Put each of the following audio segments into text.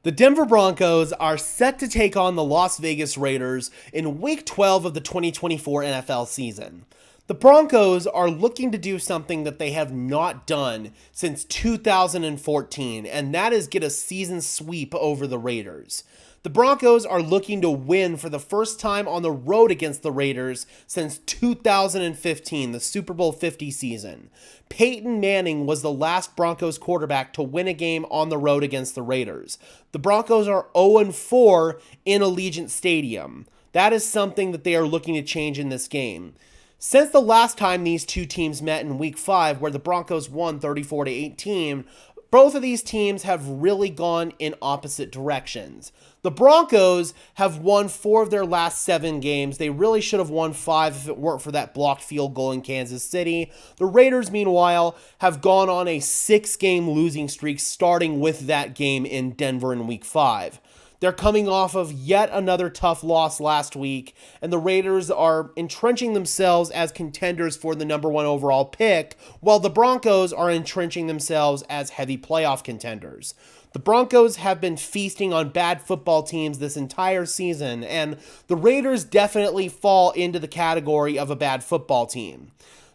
The Denver Broncos are set to take on the Las Vegas Raiders in Week 12 of the 2024 NFL season. The Broncos are looking to do something that they have not done since 2014, and that is get a season sweep over the Raiders. The Broncos are looking to win for the first time on the road against the Raiders since 2015, the Super Bowl 50 season. Peyton Manning was the last Broncos quarterback to win a game on the road against the Raiders. The Broncos are 0-4 in Allegiant Stadium. That is something that they are looking to change in this game. Since the last time these two teams met in Week 5, where the Broncos won 34-18, both of these teams have really gone in opposite directions. The Broncos have won 4 of their last 7 games. They really should have won 5 if it weren't for that blocked field goal in Kansas City. The Raiders, meanwhile, have gone on a 6-game losing streak, starting with that game in Denver in Week 5. They're coming off of yet another tough loss last week, and the Raiders are entrenching themselves as contenders for the number 1 overall pick, while the Broncos are entrenching themselves as heavy playoff contenders. The Broncos have been feasting on bad football teams this entire season, and the Raiders definitely fall into the category of a bad football team.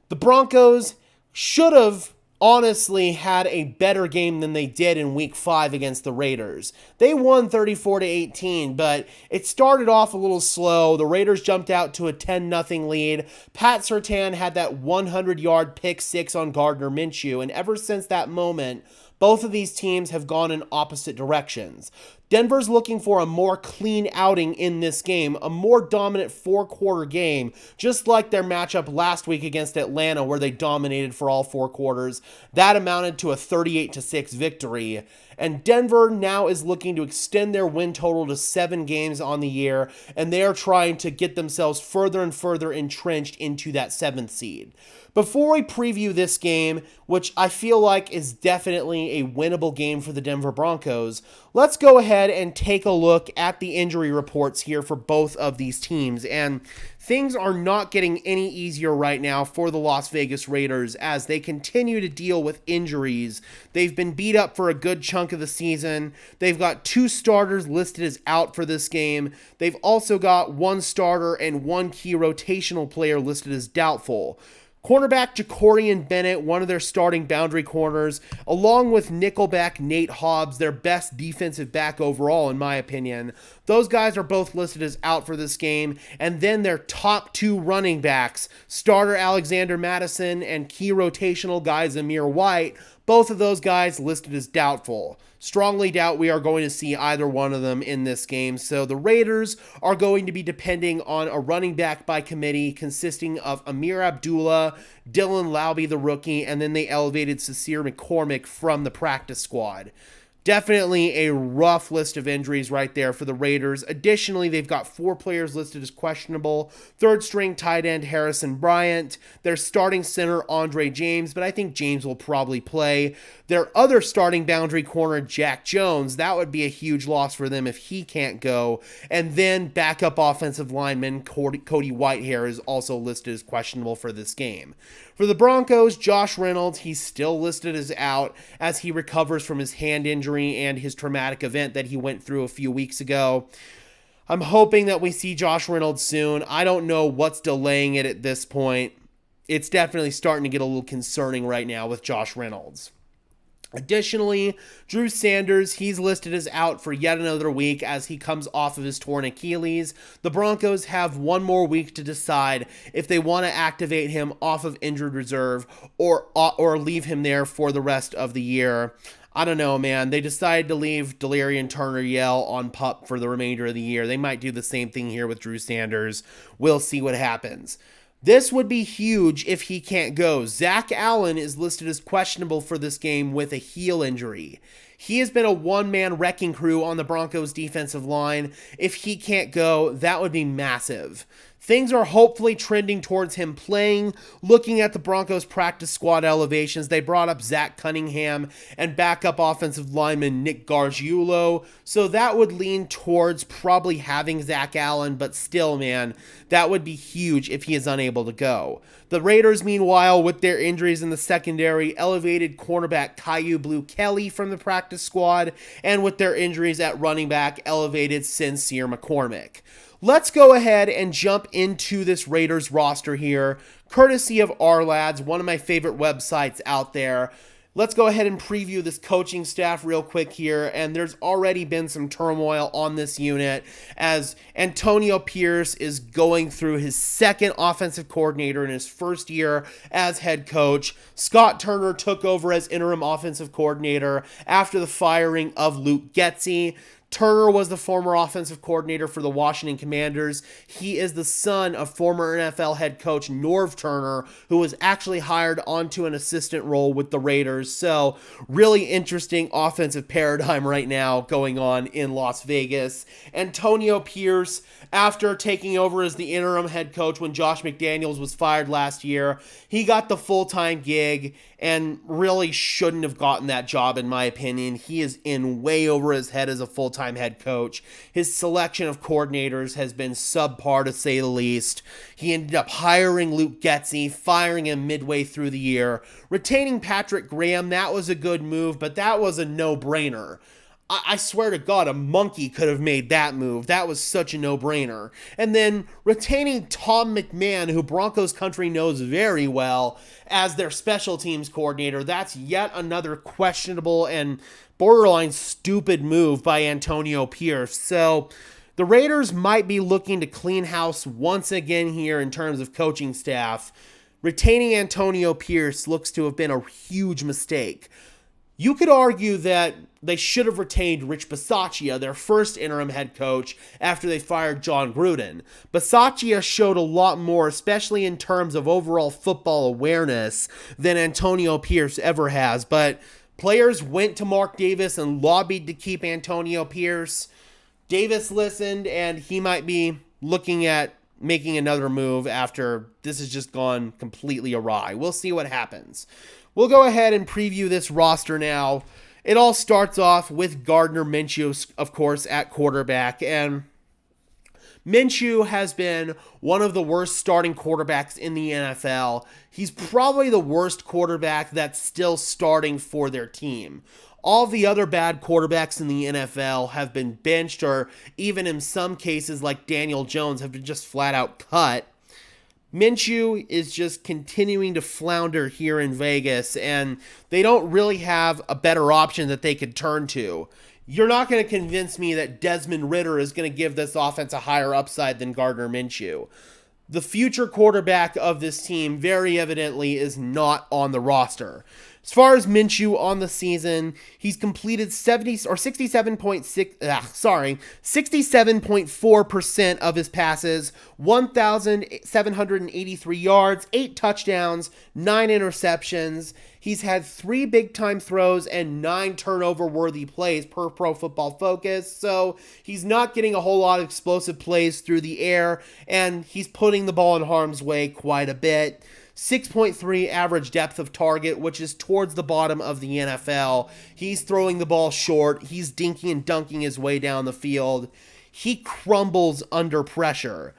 The Broncos should have honestly had a better game than they did in Week 5 against the Raiders. They won 34-18, but it started off a little slow. The Raiders jumped out to a 10-0 lead. Pat Surtain had that 100-yard pick 6 on Gardner Minshew, and ever since that moment, both of these teams have gone in opposite directions. Denver's looking for a more clean outing in this game, a more dominant 4-quarter game, just like their matchup last week against Atlanta where they dominated for all 4 quarters. That amounted to a 38-6 victory. And Denver now is looking to extend their win total to 7 games on the year, and they are trying to get themselves further and further entrenched into that 7th seed. Before we preview this game, which I feel like is definitely a winnable game for the Denver Broncos, let's go ahead and take a look at the injury reports here for both of these teams. And things are not getting any easier right now for the Las Vegas Raiders as they continue to deal with injuries. They've been beat up for a good chunk of the season. They've got 2 starters listed as out for this game. They've also got 1 starter and 1 key rotational player listed as doubtful. Cornerback Jacorian Bennett, one of their starting boundary corners, along with nickelback Nate Hobbs, their best defensive back overall, in my opinion. Those guys are both listed as out for this game. And then their top 2 running backs, starter Alexander Madison and key rotational guy Zamir White, both of those guys listed as doubtful. Strongly doubt we are going to see either one of them in this game. So the Raiders are going to be depending on a running back by committee consisting of Amir Abdullah, Dylan Laube, the rookie, and then they elevated Sasir McCormick from the practice squad. Definitely a rough list of injuries right there for the Raiders. Additionally, they've got 4 players listed as questionable. 3rd string tight end Harrison Bryant. Their starting center Andre James, but I think James will probably play. Their other starting boundary corner Jack Jones. That would be a huge loss for them if he can't go. And then backup offensive lineman Cody Whitehair is also listed as questionable for this game. For the Broncos, Josh Reynolds, he's still listed as out as he recovers from his hand injury and his traumatic event that he went through a few weeks ago. I'm hoping that we see Josh Reynolds soon. I don't know what's delaying it at this point. It's definitely starting to get a little concerning right now with Josh Reynolds. Additionally, Drew Sanders, he's listed as out for yet another week as he comes off of his torn Achilles. The Broncos have 1 more week to decide if they want to activate him off of injured reserve or leave him there for the rest of the year. I don't know, man. They decided to leave Delarian Turner-Yell on PUP for the remainder of the year. They might do the same thing here with Drew Sanders. We'll see what happens. This would be huge if he can't go. Zach Allen is listed as questionable for this game with a heel injury. He has been a one-man wrecking crew on the Broncos defensive line. If he can't go, that would be massive. Things are hopefully trending towards him playing. Looking at the Broncos practice squad elevations, they brought up Zach Cunningham and backup offensive lineman Nick Gargiulo. So that would lean towards probably having Zach Allen, but still, man, that would be huge if he is unable to go. The Raiders, meanwhile, with their injuries in the secondary, elevated cornerback Caillou Blue Kelly from the practice squad, and with their injuries at running back, elevated Sincere McCormick. Let's go ahead and jump into this Raiders roster here, courtesy of Ourlads, one of my favorite websites out there. Let's go ahead and preview this coaching staff real quick here, and there's already been some turmoil on this unit as Antonio Pierce is going through his second offensive coordinator in his first year as head coach. Scott Turner took over as interim offensive coordinator after the firing of Luke Getsy. Turner was the former offensive coordinator for the Washington Commanders. He is the son of former NFL head coach Norv Turner, who was actually hired onto an assistant role with the Raiders. So, really interesting offensive paradigm right now going on in Las Vegas. Antonio Pierce, after taking over as the interim head coach when Josh McDaniels was fired last year, he got the full-time gig and really shouldn't have gotten that job, in my opinion. He is in way over his head as a full-time head coach. His selection of coordinators has been subpar, to say the least. He ended up hiring Luke Getsy, firing him midway through the year. Retaining Patrick Graham, that was a good move, but that was a no-brainer. I swear to God, a monkey could have made that move. That was such a no-brainer. And then retaining Tom McMahon, who Broncos country knows very well, as their special teams coordinator, that's yet another questionable and borderline stupid move by Antonio Pierce. So the Raiders might be looking to clean house once again here in terms of coaching staff. Retaining Antonio Pierce looks to have been a huge mistake. You could argue that they should have retained Rich Bisaccia, their first interim head coach, after they fired John Gruden. Bisaccia showed a lot more, especially in terms of overall football awareness, than Antonio Pierce ever has. But players went to Mark Davis and lobbied to keep Antonio Pierce. Davis listened, and he might be looking at making another move after this has just gone completely awry. We'll see what happens. We'll go ahead and preview this roster now. It all starts off with Gardner Minshew, of course, at quarterback. And Minshew has been one of the worst starting quarterbacks in the NFL. He's probably the worst quarterback that's still starting for their team. All the other bad quarterbacks in the NFL have been benched, or even in some cases, like Daniel Jones, have been just flat out cut. Minshew is just continuing to flounder here in Vegas, and they don't really have a better option that they could turn to. You're not going to convince me that Desmond Ridder is going to give this offense a higher upside than Gardner Minshew. The future quarterback of this team very evidently is not on the roster. As far as Minshew on the season, he's completed 67.4% of his passes, 1,783 yards, 8 touchdowns, 9 interceptions. He's had 3 big-time throws and 9 turnover-worthy plays per Pro Football Focus, so he's not getting a whole lot of explosive plays through the air, and he's putting the ball in harm's way quite a bit. 6.3 average depth of target, which is towards the bottom of the NFL. He's throwing the ball short. He's dinking and dunking his way down the field. He crumbles under pressure.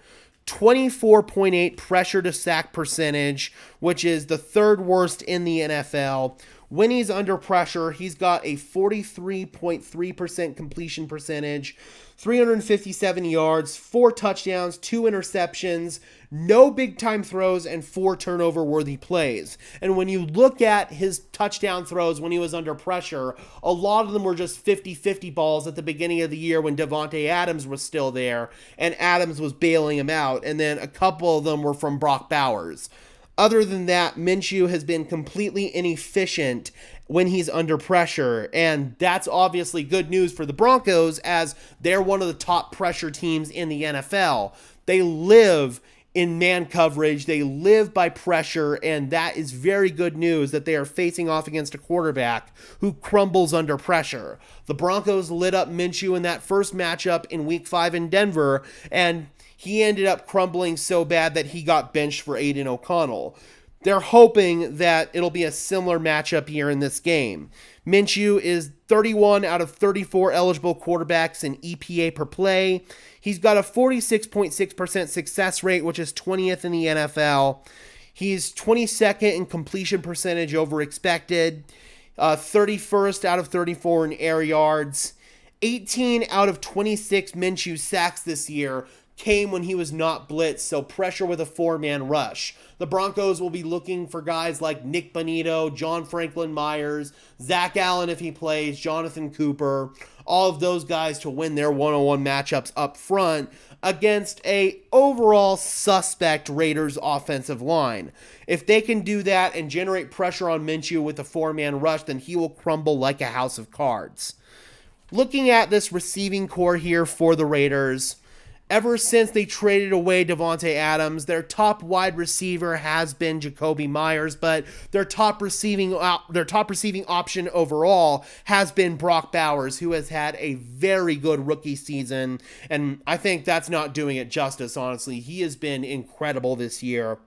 24.8 pressure to sack percentage, which is the third worst in the NFL. When he's under pressure, he's got a 43.3% completion percentage, 357 yards, 4 touchdowns, 2 interceptions, no big-time throws, and 4 turnover-worthy plays. And when you look at his touchdown throws when he was under pressure, a lot of them were just 50-50 balls at the beginning of the year when Davante Adams was still there, and Adams was bailing him out, and then a couple of them were from Brock Bowers. Other than that, Minshew has been completely inefficient when he's under pressure, and that's obviously good news for the Broncos as they're one of the top pressure teams in the NFL. They live in man coverage, they live by pressure, and that is very good news that they are facing off against a quarterback who crumbles under pressure. The Broncos lit up Minshew in that first matchup in Week 5 in Denver, and he ended up crumbling so bad that he got benched for Aiden O'Connell. They're hoping that it'll be a similar matchup here in this game. Minshew is 31 out of 34 eligible quarterbacks in EPA per play. He's got a 46.6% success rate, which is 20th in the NFL. He's 22nd in completion percentage over expected, 31st out of 34 in air yards. 18 out of 26 Minshew sacks this year came when he was not blitzed, so pressure with a four-man rush. The Broncos will be looking for guys like Nick Bonito, John Franklin Myers, Zach Allen if he plays, Jonathan Cooper, all of those guys to win their one-on-one matchups up front against a overall suspect Raiders offensive line. If they can do that and generate pressure on Minshew with a four-man rush, then he will crumble like a house of cards. Looking at this receiving core here for the Raiders, ever since they traded away Davante Adams, their top wide receiver has been Jacoby Myers, but their top receiving option overall has been Brock Bowers, who has had a very good rookie season, and I think that's not doing it justice, honestly. He has been incredible this year.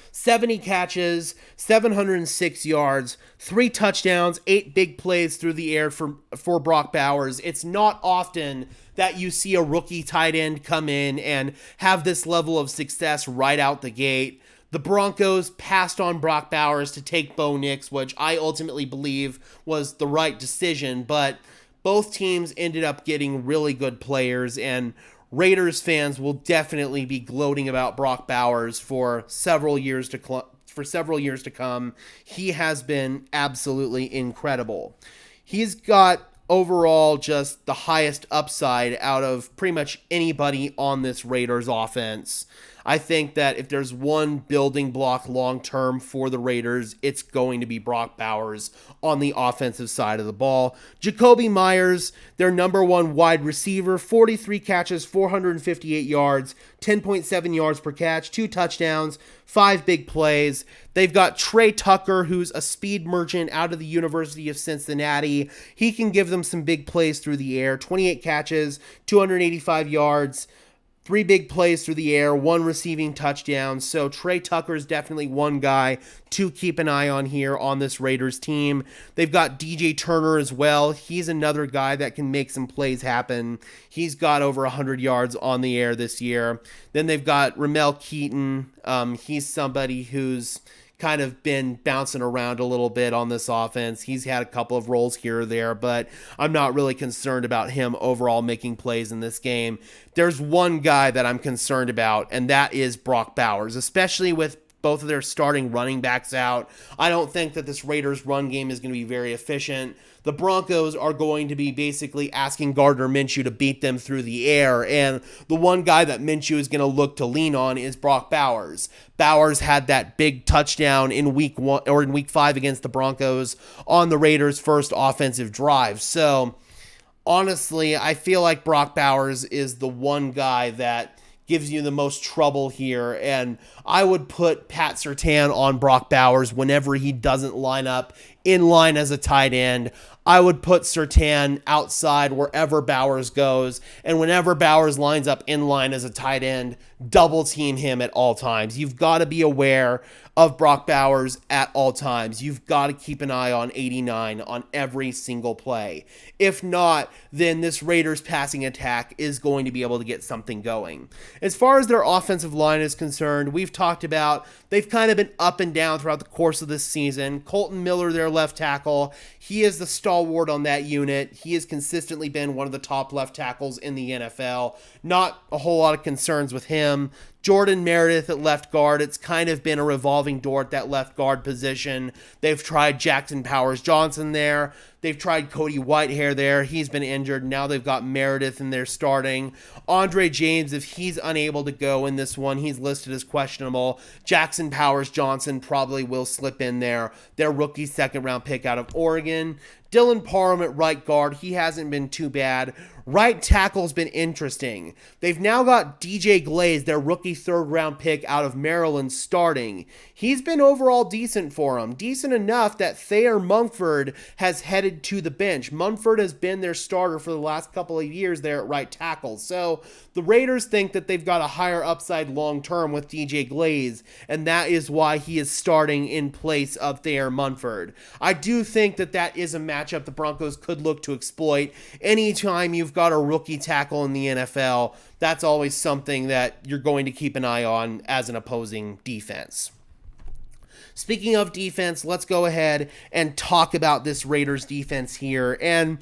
70 catches, 706 yards, 3 touchdowns, 8 big plays through the air for Brock Bowers. It's not often that you see a rookie tight end come in and have this level of success right out the gate. The Broncos passed on Brock Bowers to take Bo Nix, which I ultimately believe was the right decision, but both teams ended up getting really good players, and Raiders fans will definitely be gloating about Brock Bowers for several years to come. He has been absolutely incredible. He's got overall just the highest upside out of pretty much anybody on this Raiders offense. I think that if there's one building block long-term for the Raiders, it's going to be Brock Bowers on the offensive side of the ball. Jacoby Myers, their number one wide receiver, 43 catches, 458 yards, 10.7 yards per catch, 2 touchdowns, 5 big plays. They've got Trey Tucker, who's a speed merchant out of the University of Cincinnati. He can give them some big plays through the air, 28 catches, 285 yards, 3 big plays through the air, 1 receiving touchdown. So Trey Tucker is definitely one guy to keep an eye on here on this Raiders team. They've got DJ Turner as well. He's another guy that can make some plays happen. He's got over 100 yards on the air this year. Then they've got Ramel Keaton. He's somebody who's kind of been bouncing around a little bit on this offense. He's had a couple of roles here or there, but I'm not really concerned about him overall making plays in this game. There's one guy that I'm concerned about, and that is Brock Bowers, especially with both of their starting running backs out. I don't think that this Raiders run game is going to be very efficient. The Broncos are going to be basically asking Gardner Minshew to beat them through the air, and the one guy that Minshew is going to look to lean on is Brock Bowers. Bowers had that big touchdown in week 5 against the Broncos on the Raiders' first offensive drive. So honestly, I feel like Brock Bowers is the one guy that gives you the most trouble here, and I would put Pat Surtain on Brock Bowers whenever he doesn't line up in line as a tight end. I would put Surtain outside wherever Bowers goes, and whenever Bowers lines up in line as a tight end, double team him at all times. You've got to be aware of Brock Bowers at all times. You've got to keep an eye on 89 on every single play. If not, then this Raiders passing attack is going to be able to get something going. As far as their offensive line is concerned, we've talked about they've kind of been up and down throughout the course of this season. Colton Miller, their left tackle, he is the stalwart on that unit. He has consistently been one of the top left tackles in the NFL. Not a whole lot of concerns with him. Jordan Meredith at left guard, it's kind of been a revolving door at that left guard position. They've tried Jackson Powers-Johnson there. They've tried Cody Whitehair there. He's been injured. Now they've got Meredith in there starting. Andre James, if he's unable to go in this one, he's listed as questionable. Jackson Powers-Johnson probably will slip in there. Their rookie second-round pick out of Oregon. Dylan Parham at right guard, he hasn't been too bad. Right tackle's been interesting. They've now got DJ Glaze, their rookie third-round pick out of Maryland, starting. He's been overall decent for them. Decent enough that Thayer Munford has headed to the bench. Munford has been their starter for the last couple of years there at right tackle. So the Raiders think that they've got a higher upside long-term with DJ Glaze, and that is why he is starting in place of Thayer Munford. I do think that that is a matchup the Broncos could look to exploit. Anytime you've got a rookie tackle in the NFL, that's always something that you're going to keep an eye on as an opposing defense. Speaking of defense, let's go ahead and talk about this Raiders defense here. And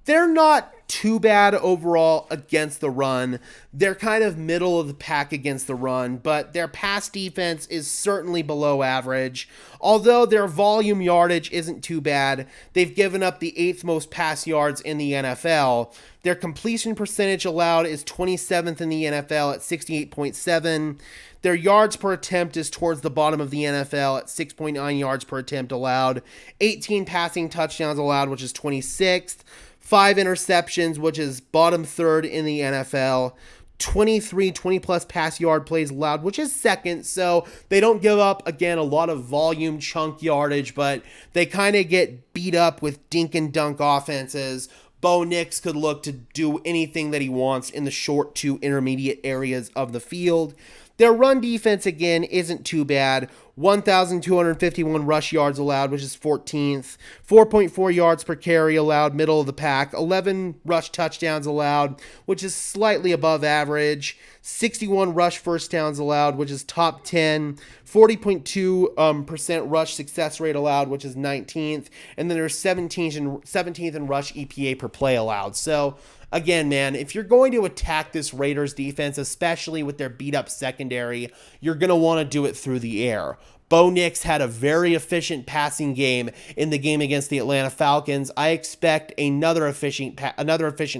they're not too bad overall against the run. They're kind of middle of the pack against the run, but their pass defense is certainly below average. Although their volume yardage isn't too bad, they've given up the 8th most pass yards in the NFL. Their completion percentage allowed is 27th in the NFL at 68.7. Their yards per attempt is towards the bottom of the NFL at 6.9 yards per attempt allowed. 18 passing touchdowns allowed, which is 26th. 5 interceptions, which is bottom third in the NFL. 20-plus pass yard plays allowed, which is second. So they don't give up, again, a lot of volume chunk yardage, but they kind of get beat up with dink and dunk offenses. Bo Nix could look to do anything that he wants in the short to intermediate areas of the field. Their run defense, again, isn't too bad. 1,251 rush yards allowed, which is 14th. 4.4 yards per carry allowed, middle of the pack. 11 rush touchdowns allowed, which is slightly above average. 61 rush first downs allowed, which is top 10. 40.2% rush success rate allowed, which is 19th. And then there's 17th in rush EPA per play allowed. So, again, man, if you're going to attack this Raiders defense, especially with their beat-up secondary, you're going to want to do it through the air. Bo Nix had a very efficient passing game in the game against the Atlanta Falcons. I expect another efficient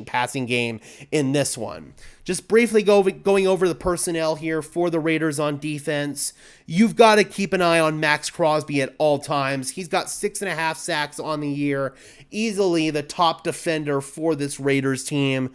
passing game in this one. Just briefly going over the personnel here for the Raiders on defense. You've got to keep an eye on Max Crosby at all times. He's got 6.5 sacks on the year. Easily the top defender for this Raiders team.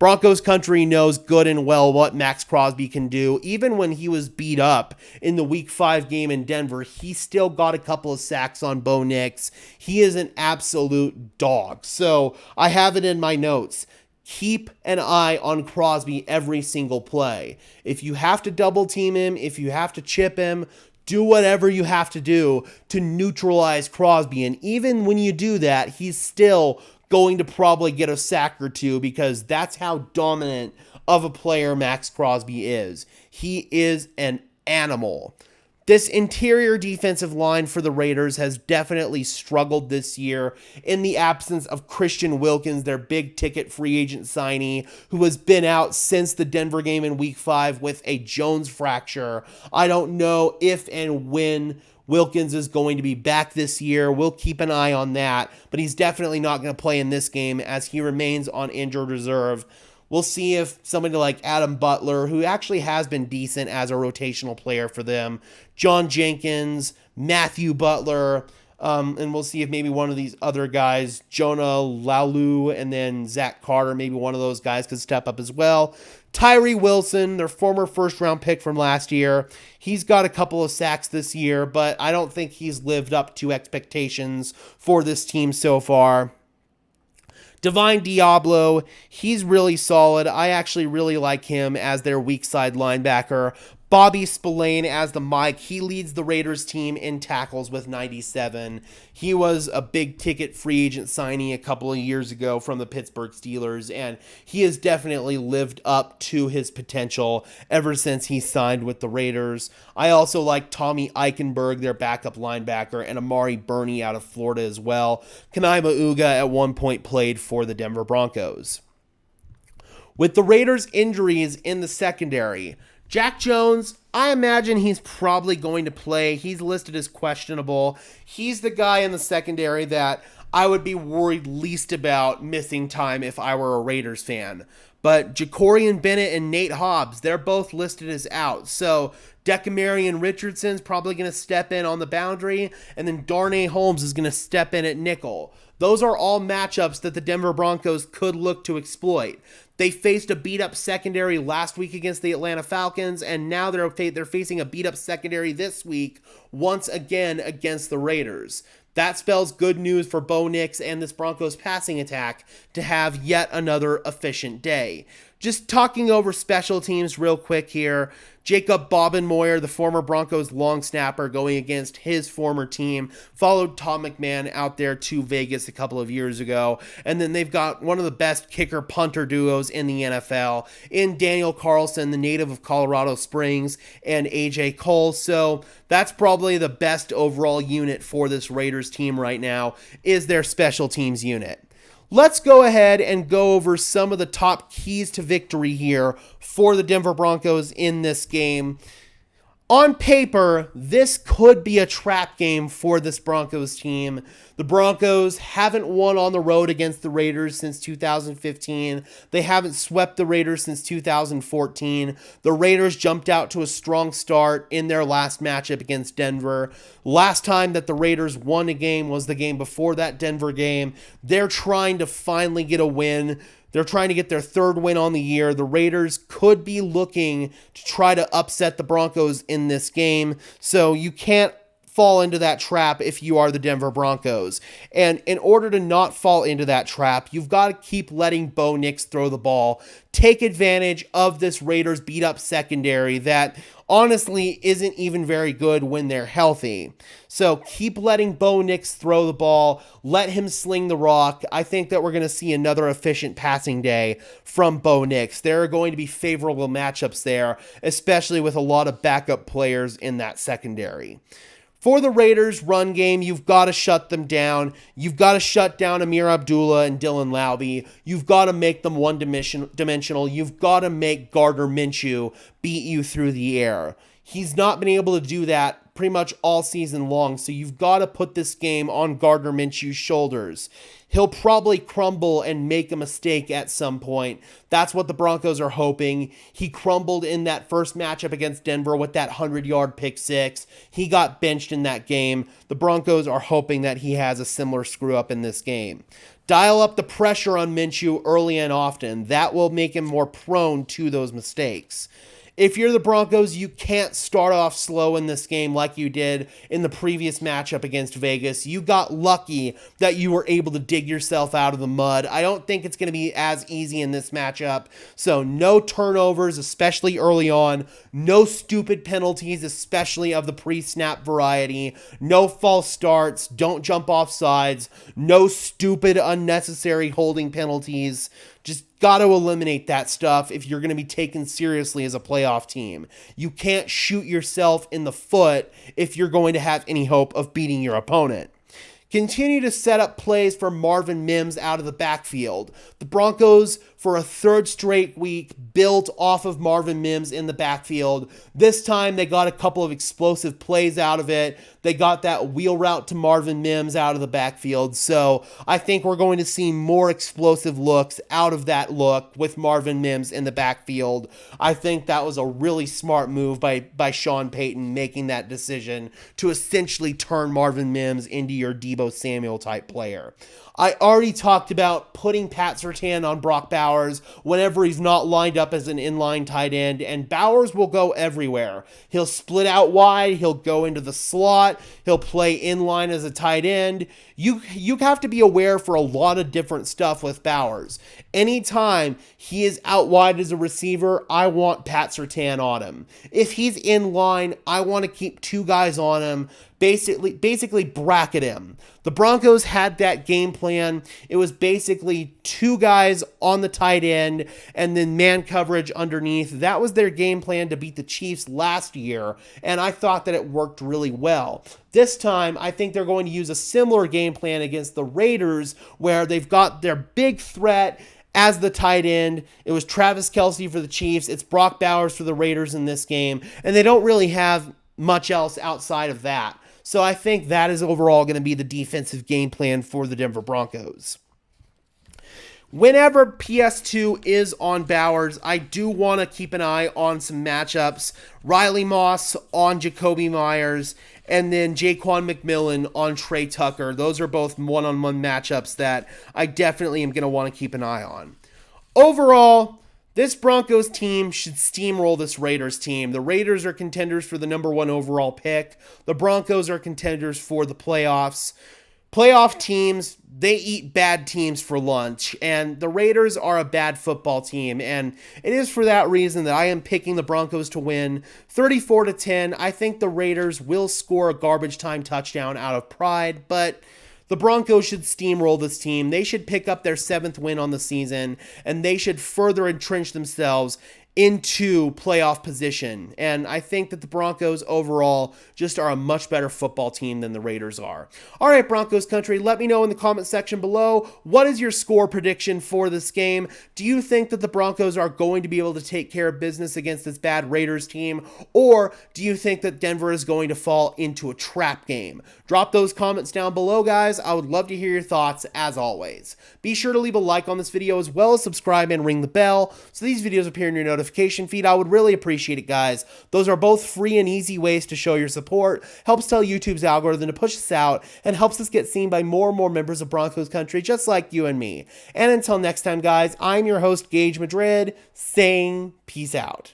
Broncos country knows good and well what Max Crosby can do. Even when he was beat up in the Week 5 game in Denver, he still got a couple of sacks on Bo Nix. He is an absolute dog. So I have it in my notes. Keep an eye on Crosby every single play. If you have to double team him, if you have to chip him, do whatever you have to do to neutralize Crosby. And even when you do that, he's still going to probably get a sack or two because that's how dominant of a player Max Crosby is. He is an animal. This interior defensive line for the Raiders has definitely struggled this year in the absence of Christian Wilkins, their big-ticket free agent signee, who has been out since the Denver game in Week 5 with a Jones fracture. I don't know if and when Wilkins is going to be back this year. We'll keep an eye on that, but he's definitely not going to play in this game as he remains on injured reserve. We'll see if somebody like Adam Butler, who actually has been decent as a rotational player for them, John Jenkins, Matthew Butler, and we'll see if maybe one of these other guys, Jonah Laulu, and then Zach Carter, maybe one of those guys could step up as well. Tyree Wilson, their former first-round pick from last year, he's got a couple of sacks this year, but I don't think he's lived up to expectations for this team so far. Divine Diablo, he's really solid. I actually really like him as their weak side linebacker. Bobby Spillane as the Mike. He leads the Raiders team in tackles with 97. He was a big ticket free agent signee a couple of years ago from the Pittsburgh Steelers, and he has definitely lived up to his potential ever since he signed with the Raiders. I also like Tommy Eichenberg, their backup linebacker, and Amari Burney out of Florida as well. Kanaima Uga at one point played for the Denver Broncos. With the Raiders' injuries in the secondary, Jack Jones, I imagine he's probably going to play. He's listed as questionable. He's the guy in the secondary that I would be worried least about missing time if I were a Raiders fan. But Jacorian Bennett and Nate Hobbs, they're both listed as out. So Decamarion Richardson's probably going to step in on the boundary, and then Darnay Holmes is going to step in at nickel. Those are all matchups that the Denver Broncos could look to exploit. They faced a beat-up secondary last week against the Atlanta Falcons, and now they're facing a beat-up secondary this week once again against the Raiders. That spells good news for Bo Nix and this Broncos passing attack to have yet another efficient day. Just talking over special teams real quick here. Jacob Bobenmoyer, the former Broncos long snapper, going against his former team, followed Tom McMahon out there to Vegas a couple of years ago. And then they've got one of the best kicker-punter duos in the NFL in Daniel Carlson, the native of Colorado Springs, and A.J. Cole. So that's probably the best overall unit for this Raiders team right now, is their special teams unit. Let's go ahead and go over some of the top keys to victory here for the Denver Broncos in this game. On paper, this could be a trap game for this Broncos team. The Broncos haven't won on the road against the Raiders since 2015. They haven't swept the Raiders since 2014. The Raiders jumped out to a strong start in their last matchup against Denver. Last time that the Raiders won a game was the game before that Denver game. They're trying to finally get a win. They're trying to get their third win on the year. The Raiders could be looking to try to upset the Broncos in this game, so you can't fall into that trap if you are the Denver Broncos. And in order to not fall into that trap, you've got to keep letting Bo Nix throw the ball. Take advantage of this Raiders beat-up secondary that honestly isn't even very good when they're healthy. So keep letting Bo Nix throw the ball. Let him sling the rock. I think that we're going to see another efficient passing day from Bo Nix. There are going to be favorable matchups there, especially with a lot of backup players in that secondary. For the Raiders' run game, you've got to shut them down. You've got to shut down Amir Abdullah and Dylan Laube. You've got to make them one-dimensional. You've got to make Gardner Minshew beat you through the air. He's not been able to do that pretty much all season long, so you've got to put this game on Gardner Minshew's shoulders. He'll probably crumble and make a mistake at some point. That's what the Broncos are hoping. He crumbled in that first matchup against Denver with that 100-yard pick six. He got benched in that game. The Broncos are hoping that he has a similar screw-up in this game. Dial up the pressure on Minshew early and often. That will make him more prone to those mistakes. If you're the Broncos, you can't start off slow in this game like you did in the previous matchup against Vegas. You got lucky that you were able to dig yourself out of the mud. I don't think it's going to be as easy in this matchup. So no turnovers, especially early on. No stupid penalties, especially of the pre-snap variety. No false starts. Don't jump off sides. No stupid, unnecessary holding penalties. Just got to eliminate that stuff if you're going to be taken seriously as a playoff team. You can't shoot yourself in the foot if you're going to have any hope of beating your opponent. Continue to set up plays for Marvin Mims out of the backfield. The Broncos, for a third straight week, built off of Marvin Mims in the backfield. This time, they got a couple of explosive plays out of it. They got that wheel route to Marvin Mims out of the backfield. So I think we're going to see more explosive looks out of that look with Marvin Mims in the backfield. I think that was a really smart move by Sean Payton, making that decision to essentially turn Marvin Mims into your Deebo Samuel type player. I already talked about putting Pat Surtain on Brock Bowers whenever he's not lined up as an inline tight end, and Bowers will go everywhere. He'll split out wide, he'll go into the slot, he'll play inline as a tight end. You have to be aware for a lot of different stuff with Bowers. Anytime he is out wide as a receiver, I want Pat Surtain on him. If he's in line, I want to keep two guys on him, basically bracket him. The Broncos had that game plan. It was basically two guys on the tight end and then man coverage underneath. That was their game plan to beat the Chiefs last year, and I thought that it worked really well. This time, I think they're going to use a similar game plan against the Raiders, where they've got their big threat as the tight end. It was Travis Kelce for the Chiefs. It's Brock Bowers for the Raiders in this game, and they don't really have much else outside of that. So I think that is overall going to be the defensive game plan for the Denver Broncos. Whenever PS2 is on Bowers, I do want to keep an eye on some matchups. Riley Moss on Jacoby Myers, and then Jaquan McMillan on Trey Tucker. Those are both one-on-one matchups that I definitely am going to want to keep an eye on. Overall, this Broncos team should steamroll this Raiders team. The Raiders are contenders for the number 1 overall pick. The Broncos are contenders for the playoffs. Playoff teams, they eat bad teams for lunch, and the Raiders are a bad football team, and it is for that reason that I am picking the Broncos to win 34-10. I think the Raiders will score a garbage time touchdown out of pride, but the Broncos should steamroll this team. They should pick up their 7th win on the season, and they should further entrench themselves into playoff position. And I think that the Broncos overall just are a much better football team than the Raiders are. All right, Broncos country, let me know in the comment section below, what is your score prediction for this game? Do you think that the Broncos are going to be able to take care of business against this bad Raiders team? Or do you think that Denver is going to fall into a trap game? Drop those comments down below, guys. I would love to hear your thoughts as always. Be sure to leave a like on this video as well as subscribe and ring the bell so these videos appear in your notification feed. I would really appreciate it, guys. Those are both free and easy ways to show your support, helps tell YouTube's algorithm to push us out, and helps us get seen by more and more members of Broncos country just like you and me. And until next time, guys, I'm your host, Gage Madrid, saying peace out.